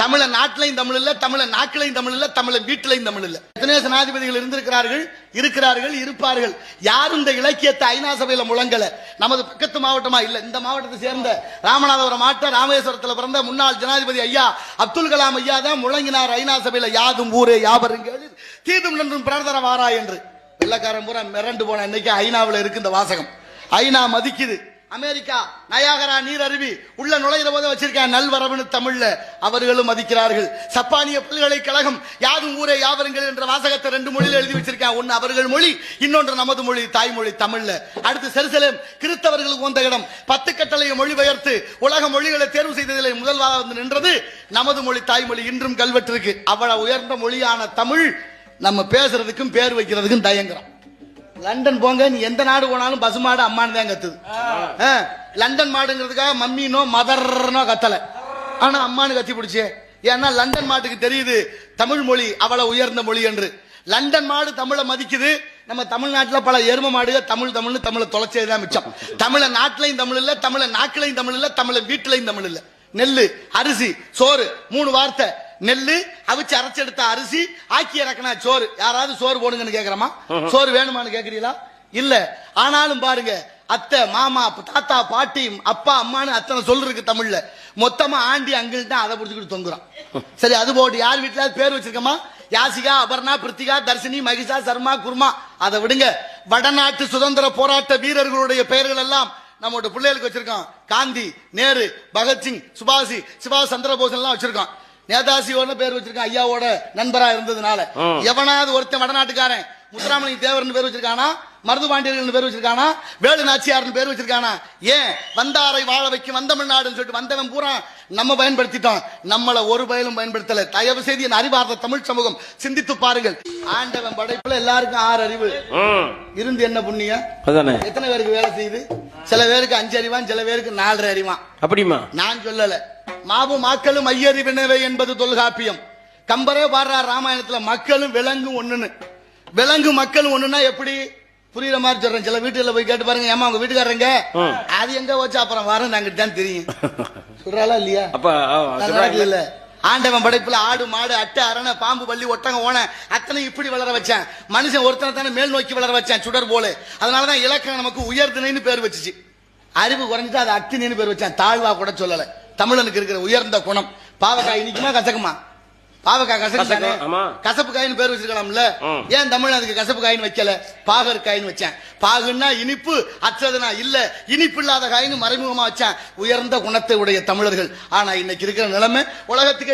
தமிழ நாட்டிலையும் தமிழ் இல்ல, தமிழ நாக்கிலையும் தமிழ் இல்ல, தமிழ வீட்டிலையும் தமிழ் இல்ல. எத்தனையோ ஜனாதிபதிகள் இருக்கிறார்கள், இருப்பார்கள். யாரும் இந்த இலக்கியத்தை ஐநா சபையில முழங்கல. நமது பக்கத்து மாவட்டமா இல்ல, இந்த மாவட்டத்தை சேர்ந்த ராமநாதபுரம் மாவட்டம் ராமேஸ்வரத்தில் பிறந்த முன்னாள் ஜனாதிபதி ஐயா அப்துல் கலாம் ஐயா தான் முழங்கினார் ஐநா சபையில, யாதும் ஊரே யாவரும் கேளீர் தீதும் நன்றும் பிறர்தர வாரா என்று. வெள்ளக்காரன் பூரா மிரண்டு போன இன்னைக்கு ஐநாவில் இருக்கு இந்த வாசகம். ஐநா மதிக்குது. அமெரிக்கா நயாகரா நீர் அருவி உள்ள நுழைகிற போது வச்சிருக்கேன் நல்வரவுன்னு தமிழ்ல, அவர்களும் மதிக்கிறார்கள். சப்பானிய பல்கலைக்கழகம் யாதும் ஊரே யாவருங்கள் என்ற வாசகத்தை 2 மொழியில் எழுதி வச்சிருக்கேன். ஒன்னு அவர்கள் மொழி, இன்னொன்று நமது மொழி, தாய்மொழி தமிழ்ல. அடுத்து செருசலேம் கிறிஸ்தவர்களுக்கு வந்த இடம். 10 கட்டளையை மொழிபெயர்த்து உலக மொழிகளை தேர்வு செய்ததில் முதல்வாக வந்து நின்றது நமது மொழி, தாய்மொழி. இன்றும் கல்வெட்டிருக்கு. அவ்வளவு உயர்ந்த மொழியான தமிழ் நம்ம பேசுறதுக்கும் பேர் வைக்கிறதுக்கும் தயங்குறோம். லண்டன் போங்க, நீ எந்த நாடு போனாலும் பசுமாடு அம்மானு தான் கத்துது. லண்டன் மாடுங்கிறதுக்காக மம்மினோ மதர்னோ கத்தல, ஆனா அம்மானு கத்தி பிடிச்சே. ஏன்னா லண்டன் மாட்டுக்கு தெரியுது தமிழ் மொழி அவ்வளவு உயர்ந்த மொழி என்று. லண்டன் மாடு தமிழை மதிக்குது. நம்ம தமிழ்நாட்டில் பல எரும மாடுகள் தமிழ்னு தமிழை தொலைச்சதுதான் மிச்சம். தமிழ நாட்டிலையும் தமிழ் இல்ல, தமிழ நாக்கிலையும் தமிழ் இல்ல, தமிழ வீட்டிலையும் தமிழ் இல்ல. நெல்லு, அரிசி, சோறு 3 வார்த்தை. நெல்லு அவிச்சு அரைச்செடுத்த அரிசி, ஆக்கி இறக்கினா சோறு. யாராவது சோறு போடுங்கன்னு கேக்குறமா? சோறு வேணுமான்னு கேக்குறீங்களா? இல்ல. ஆனாலும் பாருங்க, அத்தை, மாமா, தாத்தா, பாட்டி, அப்பா, அம்மான்னு அத்தனை சொல் இருக்கு தமிழ்ல. மொத்தமா ஆண்டி அங்கிள் தான் அதை புடிச்சுக்கிட்டு தொங்குறான். சரி, அது போட்டு யார் வீட்டுல பேர் வச்சிருக்கமா? யாசிகா, அபர்ணா, பிரித்திகா, தர்ஷினி, மகிஷா, சர்மா, குர்மா. அதை விடுங்க. வடநாட்டு சுதந்திர போராட்ட வீரர்களுடைய பெயர்கள் எல்லாம் நம்மளோட பிள்ளைகளுக்கு வச்சிருக்கோம். காந்தி, நேரு, பகத்சிங், சுபாஷ் சந்திரபோஸ் எல்லாம் வச்சிருக்கோம். நேதாஜியோட பேர் வச்சிருக்கான், ஐயாவோட நண்பரா இருந்ததுனால. எவனாவது ஒருத்தன் வடநாட்டுக்காரன் முத்துராமலிங்க தேவர்னு பேர் வச்சிருக்கானா? மருது பாண்டியர்கள் பேர் வச்சிருக்கானா? வேலு நாச்சியார்னு பேர் வச்சிருக்கானா? ஏன்? வந்தாரை வாழ வைக்கும் வந்தமிழ்நாடுன்னு சொல்லிட்டு வந்தவன் பூரா நம்ம பயன்படுத்திட்டோம். நம்மள ஒரு பயலும் பயன்படுத்தல. தயவு செய்து என் அறிவார்ந்த தமிழ் சமூகம் சிந்தித்து பாருங்கள். ஆண்டவன் படைப்புல எல்லாருக்கும் 6 அறிவு இருந்து என்ன புண்ணியம்? எத்தனை பேருக்கு வேலை செய்யுது? சில பேருக்கு 5 அறிவான், சில பேருக்கு 4 அறிவான். அப்படிமா? நான் சொல்லல. மாவும் மக்களும் ஐயறிவினவை என்பது தொல்காப்பியம். கம்பரே பாடுறார் ராமாயணத்துல, மக்களும் விலங்கும் ஒண்ணுன்னு. விலங்கு மக்களும் ஒண்ணுன்னா எப்படி புரியுற மாதிரி சொல்றேன். சில வீட்டுல போய் கேட்டு பாருங்க, ஏமா உங்க வீட்டுக்காரங்க அது எங்க வச்சு அப்புறம் வரும் நாங்க தான் தெரியும் சொல்றாளா இல்லையா? இல்ல. ஆண்டவன் படைப்புல ஆடு, மாடு, அட்டை, அரணை, பாம்பு, பள்ளி, ஒட்டகம், ஓன அத்தனை இப்படி வளர வச்சான். மனுஷன் ஒருத்தனை தானே மேல் நோக்கி வளர வச்சான், சுடர் போல. அதனாலதான் இலக்கணம் நமக்கு உயர்திணைன்னு பேர் வச்சுச்சு. அறிவு குறைஞ்சிட்டு அது அக்தினின்னு பேர் வச்சான். தாழ்வா கூட சொல்லல. தமிழனுக்கு இருக்கிற உயர்ந்த குணம். பாவக்காய் இனிக்குமா கசக்குமா? பாவக்காய் கசக்கு. கசப்பு காயின்னு பேர் வச்சிருக்கலாம்ல. ஏன் தமிழ் அதுக்கு கசப்பு காயின்னு வைக்கல? பாகர் காயின்னு வச்சேன். பாகுன்னா இனிப்பு, அற்றதுனா இல்ல, இனிப்பு இல்லாத காயின்னு மறைமுகமா வச்சான். உயர்ந்த குணத்தை உடைய தமிழர்கள். ஆனா இன்னைக்கு இருக்கிற நிலைமை உலகத்துக்கு